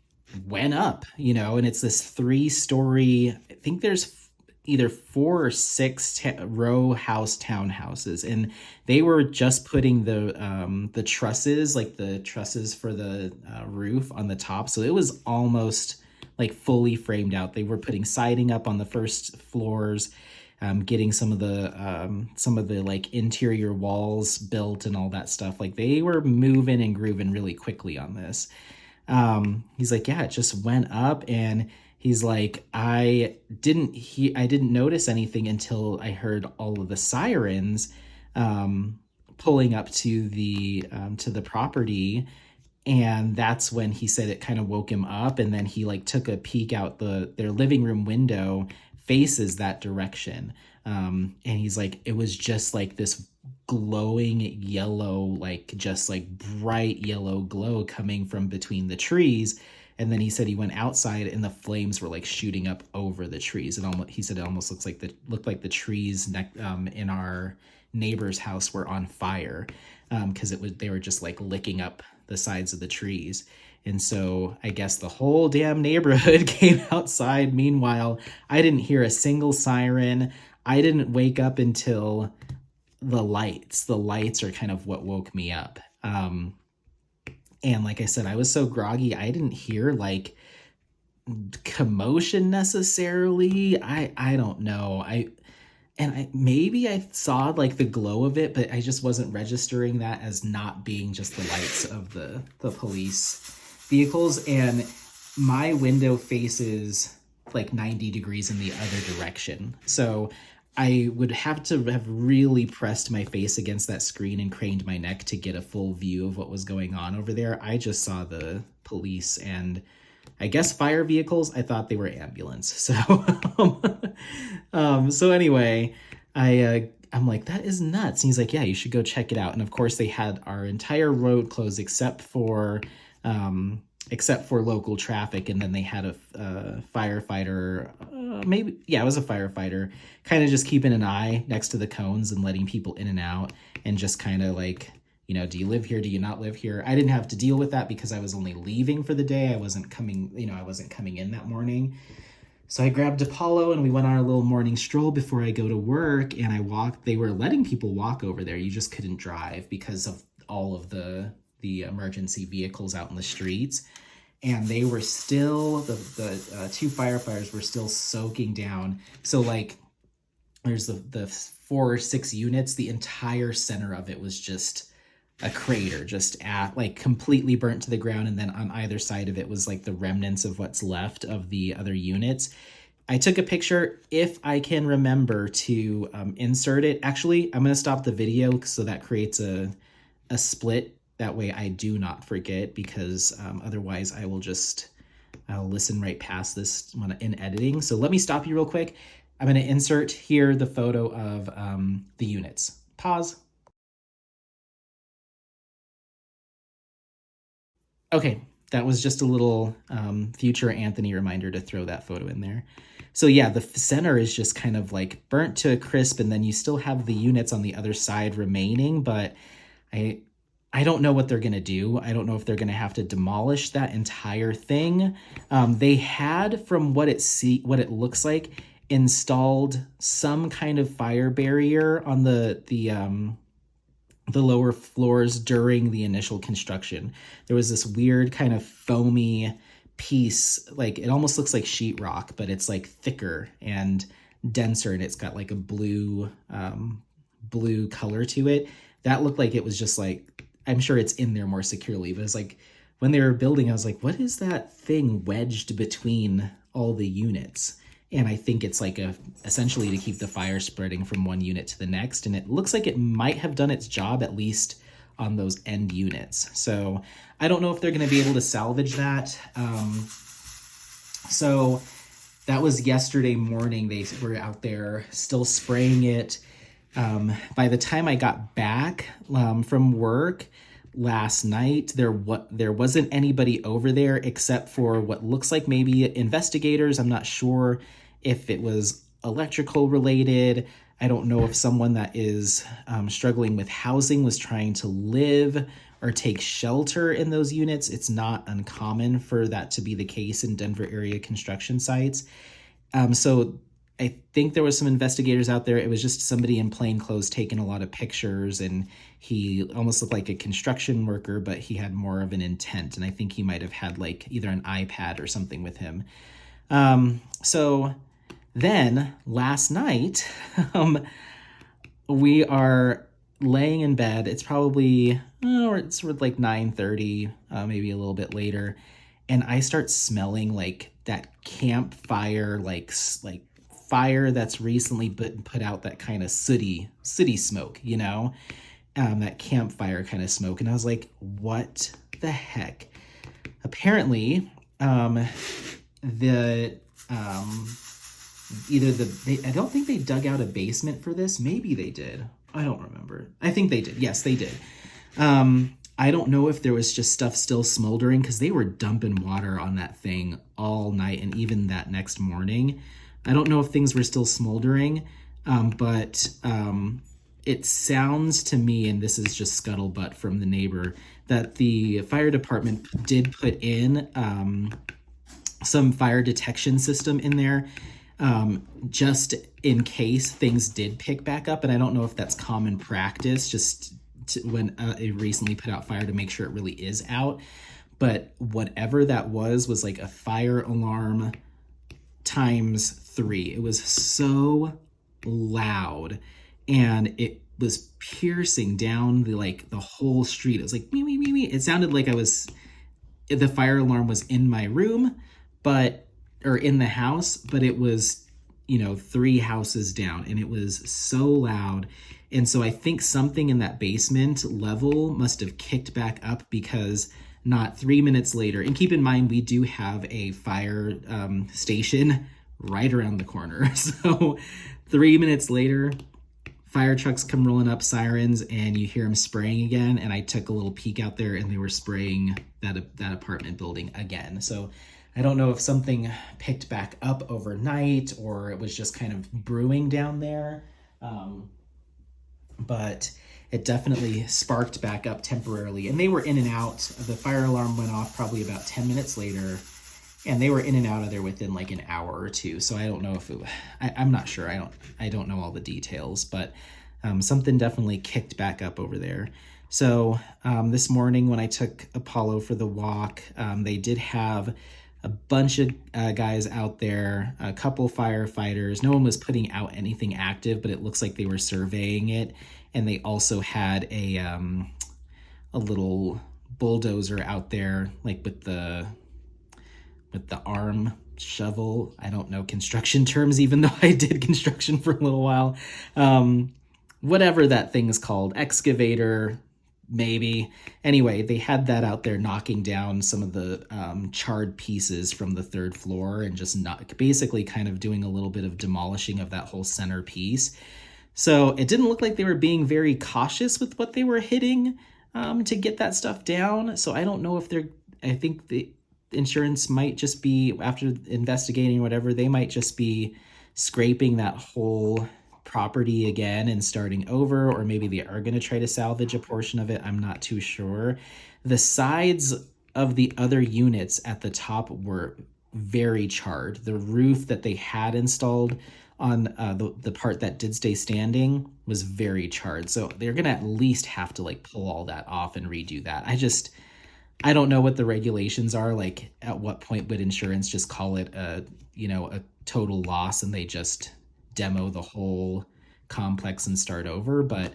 went up, and it's this 3-story. I think there's either 4 or 6 row house townhouses, and they were just putting the trusses, like the trusses for the roof on the top, so it was almost like fully framed out. They were putting siding up on the first floors, getting some of the like interior walls built and all that stuff. Like, they were moving and grooving really quickly on this. He's like, yeah, it just went up. And he's like, I didn't notice anything until I heard all of the sirens pulling up to the property. And that's when he said it kind of woke him up. And then he like took a peek out their living room window faces that direction. And he's like, it was just like this glowing yellow, like just like bright yellow glow coming from between the trees. And then he said he went outside and the flames were like shooting up over the trees. And he said it almost looked like the trees in our neighbor's house were on fire, because they were just like licking up the sides of the trees. And so I guess the whole damn neighborhood came outside. Meanwhile, I didn't hear a single siren. I didn't wake up until the lights. The lights are kind of what woke me up. And like I said, I was so groggy, I didn't hear like commotion necessarily. I don't know. Maybe I saw like the glow of it, but I just wasn't registering that as not being just the lights of the police vehicles. And my window faces like 90 degrees in the other direction. So I would have to have really pressed my face against that screen and craned my neck to get a full view of what was going on over there. I just saw the police and I guess fire vehicles. I thought they were ambulance. So anyway, I'm like, that is nuts. And he's like, yeah, you should go check it out. And of course, they had our entire road closed except for local traffic. And then they had a firefighter, maybe, yeah, it was a firefighter, kind of just keeping an eye next to the cones and letting people in and out, and just kind of like, you know, do you live here? Do you not live here? I didn't have to deal with that because I was only leaving for the day. I wasn't coming in that morning. So I grabbed Apollo and we went on our little morning stroll before I go to work, and I walked. They were letting people walk over there. You just couldn't drive because of all of the emergency vehicles out in the streets. And they were still, the two firefighters were still soaking down. So like there's the 4 or 6 units, the entire center of it was just a crater, just at like completely burnt to the ground. And then on either side of it was like the remnants of what's left of the other units. I took a picture. If I can remember to insert it, actually, I'm going to stop the video so that creates a split. That way I do not forget, because otherwise I'll listen right past this in editing. So let me stop you real quick. I'm going to insert here the photo of the units. Pause. Okay, that was just a little future Anthony reminder to throw that photo in there. So yeah, the center is just kind of like burnt to a crisp, and then you still have the units on the other side remaining, but I don't know what they're going to do. I don't know if they're going to have to demolish that entire thing. They had, from what it looks like, installed some kind of fire barrier on the lower floors during the initial construction. There was this weird kind of foamy piece, like it almost looks like sheetrock, but it's like thicker and denser, and it's got like a blue color to it. That looked like it was just like, I'm sure it's in there more securely, but it's like when they were building, I was like, what is that thing wedged between all the units? And I think it's like essentially to keep the fire spreading from one unit to the next. And it looks like it might have done its job, at least on those end units. So I don't know if they're going to be able to salvage that. So that was yesterday morning. They were out there still spraying it. By the time I got back from work last night, there wasn't anybody over there except for what looks like maybe investigators. I'm not sure if it was electrical related. I don't know if someone that is struggling with housing was trying to live or take shelter in those units. It's not uncommon for that to be the case in Denver area construction sites. So I think there was some investigators out there. It was just somebody in plain clothes taking a lot of pictures, and he almost looked like a construction worker, but he had more of an intent. And I think he might have had like either an iPad or something with him. So then last night, we are laying in bed. It's probably, it's like 9:30, maybe a little bit later. And I start smelling like that campfire, like fire that's recently been put out, that kind of sooty smoke, you know, that campfire kind of smoke. And I was like, what the heck? Apparently, I don't think they dug out a basement for this. Maybe they did. I don't remember. I think they did. Yes, they did. I don't know if there was just stuff still smoldering, because they were dumping water on that thing all night and even that next morning. I don't know if things were still smoldering, but it sounds to me, and this is just scuttlebutt from the neighbor, that the fire department did put in some fire detection system in there, just in case things did pick back up. And I don't know if that's common practice, just when it recently put out fire, to make sure it really is out. But whatever that was like a fire alarm times 3. It was so loud, and it was piercing down the whole street. It was like me, me. It sounded like the fire alarm was in my room, but or in the house, but it was, 3 houses down, and it was so loud. And so I think something in that basement level must have kicked back up, because not 3 minutes later, and keep in mind, we do have a fire station right around the corner. So 3 minutes later, fire trucks come rolling up, sirens, and you hear them spraying again. And I took a little peek out there, and they were spraying that apartment building again. So I don't know if something picked back up overnight, or it was just kind of brewing down there. But it definitely sparked back up temporarily, and they were in and out. The fire alarm went off probably about 10 minutes later, and they were in and out of there within like an hour or two. So I don't know if I'm not sure. I don't know all the details, but something definitely kicked back up over there. So this morning when I took Apollo for the walk, they did have a bunch of guys out there, a couple firefighters. No one was putting out anything active, but it looks like they were surveying it. And they also had a little bulldozer out there, like with the arm shovel. I don't know construction terms, even though I did construction for a little while. Whatever that thing is called, excavator, maybe. Anyway, they had that out there knocking down some of the charred pieces from the 3rd floor, and just basically kind of doing a little bit of demolishing of that whole center piece. So it didn't look like they were being very cautious with what they were hitting to get that stuff down. So I don't know if I think the insurance might just be, after investigating or whatever, they might just be scraping that whole property again and starting over, or maybe they are going to try to salvage a portion of it. I'm not too sure. The sides of the other units at the top were very charred. The roof that they had installed on the part that did stay standing was very charred. So they're going to at least have to like pull all that off and redo that. I don't know what the regulations are. Like, at what point would insurance just call it a total loss, and they just demo the whole complex and start over? But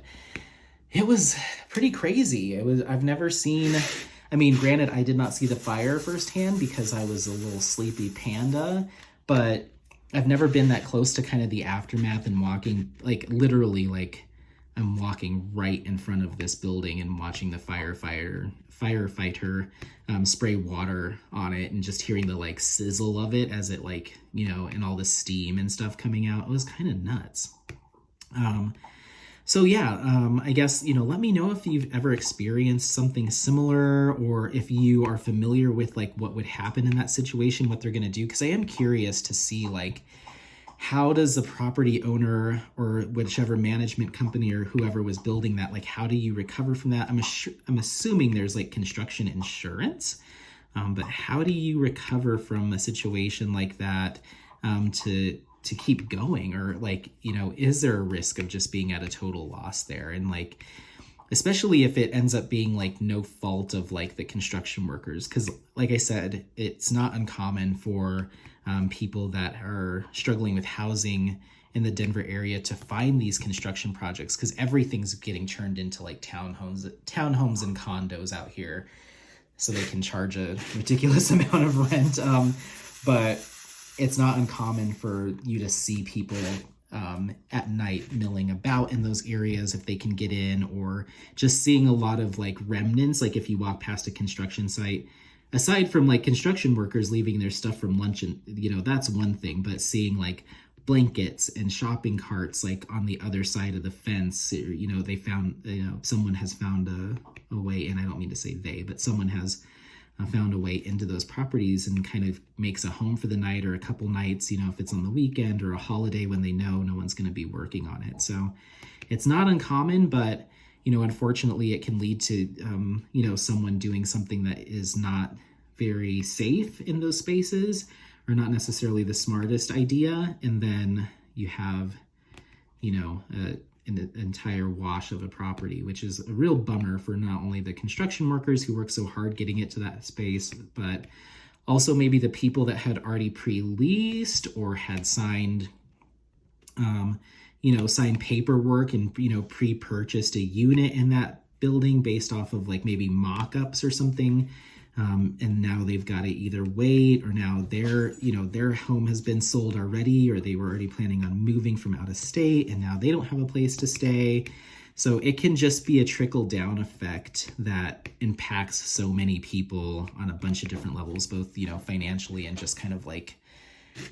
it was pretty crazy. I've never seen, I mean, granted, I did not see the fire firsthand because I was a little sleepy panda, but I've never been that close to kind of the aftermath and walking, like literally, like I'm walking right in front of this building and watching the firefighter spray water on it, and just hearing the like sizzle of it as it like, and all the steam and stuff coming out. It was kind of nuts. So yeah, I guess, let me know if you've ever experienced something similar, or if you are familiar with like what would happen in that situation, what they're going to do. Because I am curious to see like, how does the property owner or whichever management company or whoever was building that, like, how do you recover from that? I'm assuming there's like construction insurance, but how do you recover from a situation like that to keep going? Or like, is there a risk of just being at a total loss there? And like, especially if it ends up being like no fault of like the construction workers. Because like I said, it's not uncommon for people that are struggling with housing in the Denver area to find these construction projects, because everything's getting turned into like townhomes and condos out here, so they can charge a ridiculous amount of rent. But it's not uncommon for you to see people at night milling about in those areas if they can get in, or just seeing a lot of like remnants. Like if you walk past a construction site, aside from like construction workers leaving their stuff from lunch, and that's one thing, but seeing like blankets and shopping carts like on the other side of the fence, they found, someone has found a way, and I don't mean to say they, but someone has found a way into those properties and kind of makes a home for the night or a couple nights, if it's on the weekend or a holiday when they know no one's going to be working on it. So it's not uncommon, but unfortunately it can lead to someone doing something that is not very safe in those spaces, or not necessarily the smartest idea, and then you have an entire wash of a property, which is a real bummer for not only the construction workers who work so hard getting it to that space, but also maybe the people that had already pre-leased or had signed signed paperwork and pre-purchased a unit in that building based off of like maybe mock-ups or something And now they've got to either wait, or now their home has been sold already, or they were already planning on moving from out of state and now they don't have a place to stay. So it can just be a trickle down effect that impacts so many people on a bunch of different levels, both, financially and just kind of like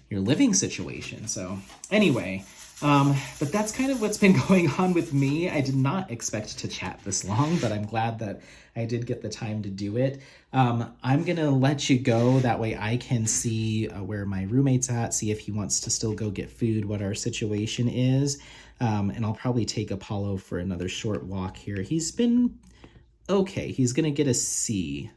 your living situation. So anyway, but that's kind of what's been going on with me. I did not expect to chat this long, but I'm glad that I did get the time to do it. I'm going to let you go. That way I can see where my roommate's at, see if he wants to still go get food, what our situation is. And I'll probably take Apollo for another short walk here. He's been okay. He's going to get a C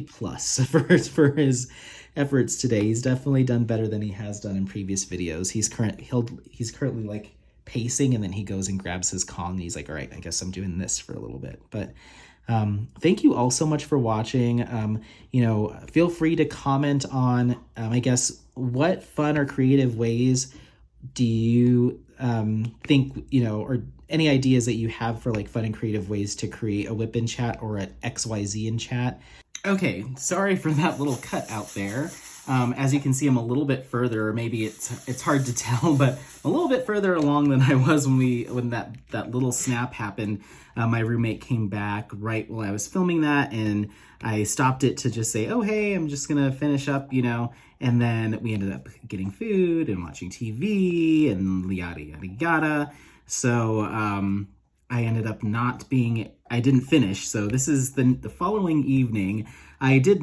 plus for his efforts today. He's definitely done better than he has done in previous videos. He's currently like pacing, and then he goes and grabs his Kong. And he's like, all right, I guess I'm doing this for a little bit. But thank you all so much for watching. Feel free to comment on, I guess, what fun or creative ways do you think, or any ideas that you have for like fun and creative ways to create a whip in chat or an XYZ in chat. Okay, sorry for that little cut out there. As you can see, I'm a little bit further, or maybe it's hard to tell, but a little bit further along than I was when that little snap happened. My roommate came back right while I was filming that, and I stopped it to just say, oh, hey, I'm just gonna finish up, and then we ended up getting food and watching TV and yada, yada, yada. So I ended up I didn't finish. So this is the following evening. I did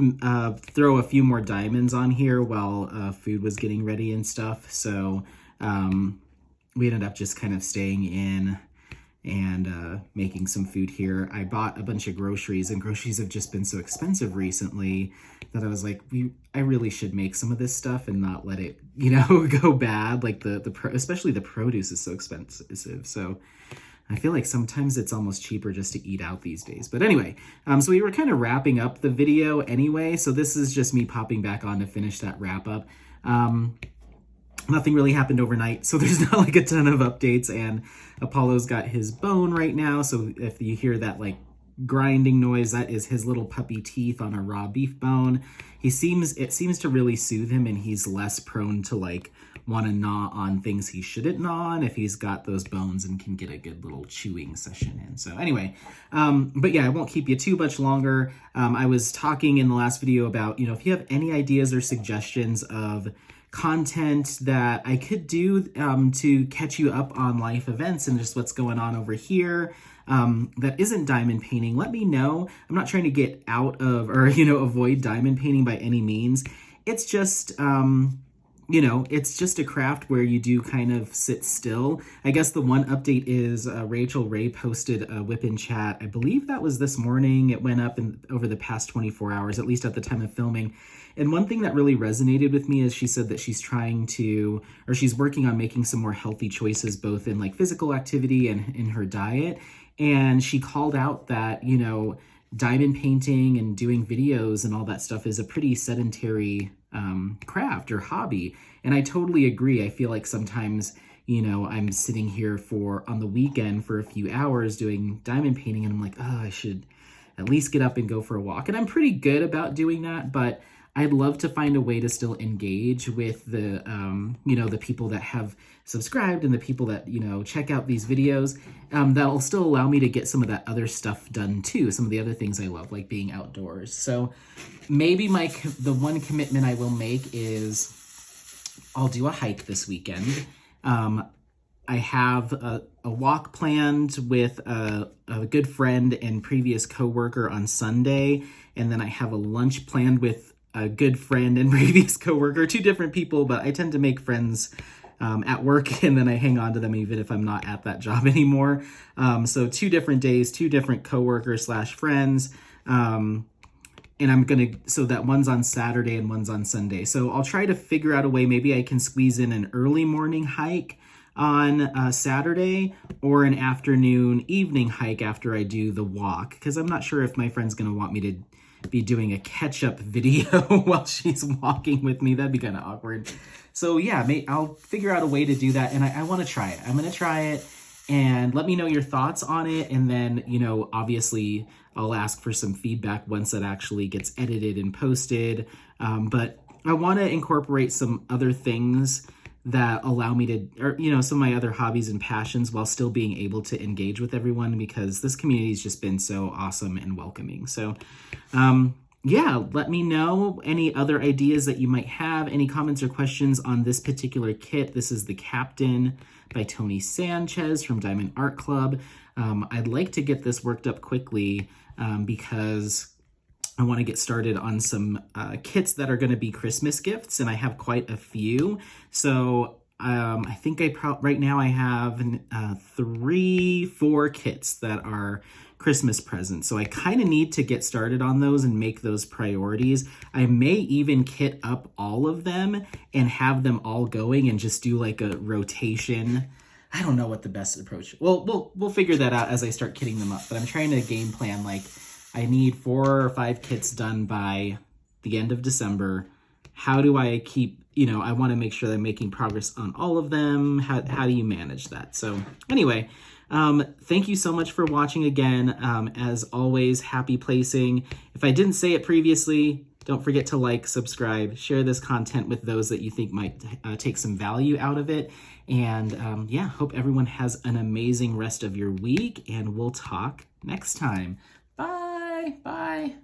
throw a few more diamonds on here while food was getting ready and stuff. So we ended up just kind of staying in and making some food here. I bought a bunch of groceries, and groceries have just been so expensive recently that I was like, I really should make some of this stuff and not let it, go bad. Like especially the produce is so expensive. So I feel like sometimes it's almost cheaper just to eat out these days. But anyway, so we were kind of wrapping up the video anyway. So this is just me popping back on to finish that wrap up. Nothing really happened overnight, so there's not like a ton of updates, and Apollo's got his bone right now. So if you hear that like grinding noise, that is his little puppy teeth on a raw beef bone. It seems to really soothe him, and he's less prone to like want to gnaw on things he shouldn't gnaw on if he's got those bones, and can get a good little chewing session in. So anyway, but yeah, I won't keep you too much longer. I was talking in the last video about, if you have any ideas or suggestions of content that I could do to catch you up on life events and just what's going on over here that isn't diamond painting, let me know. I'm not trying to get out of or avoid diamond painting by any means. It's just it's just a craft where you do kind of sit still. I guess the one update is Rachel Ray posted a whip in chat. I believe that was this morning. It went up over the past 24 hours, at least at the time of filming. And one thing that really resonated with me is she said that she's she's working on making some more healthy choices, both in like physical activity and in her diet. And she called out that, diamond painting and doing videos and all that stuff is a pretty sedentary craft or hobby. And I totally agree. I feel like sometimes, I'm sitting here on the weekend for a few hours doing diamond painting, and I'm like, oh, I should at least get up and go for a walk. And I'm pretty good about doing that, but I'd love to find a way to still engage with the, the people that have subscribed and the people that, check out these videos. That'll still allow me to get some of that other stuff done too. Some of the other things I love, like being outdoors. So maybe the one commitment I will make is I'll do a hike this weekend. I have a walk planned with a good friend and previous coworker on Sunday. And then I have a lunch planned with a good friend and previous coworker, two different people, but I tend to make friends at work, and then I hang on to them even if I'm not at that job anymore. So 2 different days, 2 different coworkers / friends. And so that one's on Saturday and one's on Sunday. So I'll try to figure out a way, maybe I can squeeze in an early morning hike on Saturday or an afternoon evening hike after I do the walk, because I'm not sure if my friend's going to want me to be doing a catch-up video while she's walking with me. That'd be kind of awkward. So yeah, I'll figure out a way to do that, and I want to try it. I'm going to try it, and let me know your thoughts on it. And then, you know, obviously I'll ask for some feedback once it actually gets edited and posted. But I want to incorporate some other things that allow me to, or, you know, some of my other hobbies and passions while still being able to engage with everyone, because this community has just been so awesome and welcoming. So, yeah, let me know any other ideas that you might have, any comments or questions on this particular kit. This is the Captain by Tony Sanchez from Diamond Art Club. I'd like to get this worked up quickly because I want to get started on some kits that are going to be Christmas gifts, and I have quite a few. So I think right now I have 4 kits that are Christmas presents. So I kind of need to get started on those and make those priorities. I may even kit up all of them and have them all going and just do like a rotation. I don't know what the best approach. Well, we'll figure that out as I start kitting them up. But I'm trying to game plan, like, I need 4 or 5 kits done by the end of December. How do I keep, you know, I want to make sure that I'm making progress on all of them. How do you manage that? So anyway, thank you so much for watching again. As always, happy placing. If I didn't say it previously, don't forget to like, subscribe, share this content with those that you think might take some value out of it. And yeah, hope everyone has an amazing rest of your week, and we'll talk next time. Bye. Bye.